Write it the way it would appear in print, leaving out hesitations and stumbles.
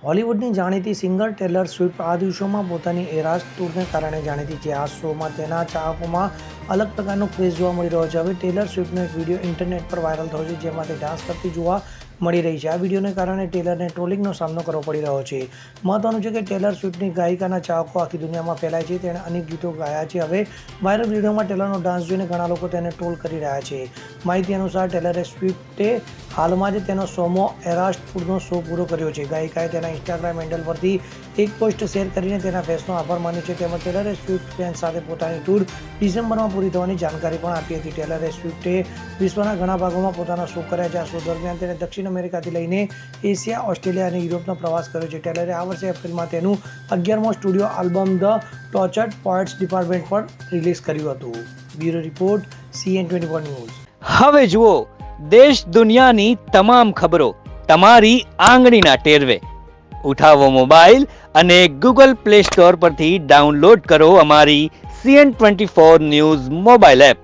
હોલિવૂડની જાણીતી singer Taylor Swift આ દિવસોમાં પોતાની એરાસ ટૂરને કારણે જાણીતી છે. આ શોમાં તેના ચાહકોમાં અલગ પ્રકારનો ક્રેઝ જોવા મળી રહ્યો છે. હવે ટેલર સ્વિફ્ટનો એક વિડીયો ઇન્ટરનેટ પર વાયરલ થયો છે, જેમાં તે ડાન્સ કરતી જોવા મળી રહી છે. આ વિડીયોને કારણે ટેલરને ટ્રોલિંગનો સામનો કરવો પડી રહ્યો છે. મહત્વનું છે કે ટેલર સ્વિફ્ટની ગાયિકાના ચાહકો આખી દુનિયામાં ફેલાય છે. તેણે અનેક ગીતો ગાયા છે. હવે વાયરલ વિડીયોમાં ટેલરનો ડાન્સ જોઈને ઘણા લોકો તેને ટ્રોલ કરી રહ્યા છે. માહિતી અનુસાર ટેલર સ્વિફ્ટે હાલમાં જ તેનો સોમો એરાસ ટૂરનો શો પૂરો કર્યો છે. ગાયિકાએ તેના ઇન્સ્ટાગ્રામ હેન્ડલ પરથી એક પોસ્ટ શેર કરીને તેના ફેન્સનો આભાર માન્યો છે. તેમજ ટેલરે સ્વિફ્ટ ફેન્સ સાથે પોતાની ટૂર ડિસેમ્બરમાં પૂરી થવાની જાણકારી પણ આપી હતી. ટેલરે સ્વિફ્ટે વિશ્વના ઘણા ભાગોમાં પોતાના શો કર્યા છે. આ શો દરમિયાન તેણે દક્ષિણ અમેરિકાથી લઈને એશિયા, ઓસ્ટ્રેલિયા અને યુરોપનો પ્રવાસ કર્યો છે. ટેલરે આ વર્ષે એપ્રિલમાં તેનું 11મો studio album the tortured poets department પર રિલીઝ કર્યું હતું. Bureau report CN24 news. હવે જુઓ દેશ દુનિયાની તમામ ખબરો તમારી આંગળીના ટેરવે. ઉઠાવો મોબાઈલ અને Google Play Store પરથી ડાઉનલોડ કરો અમારી CN24 ન્યૂઝ મોબાઈલ એપ.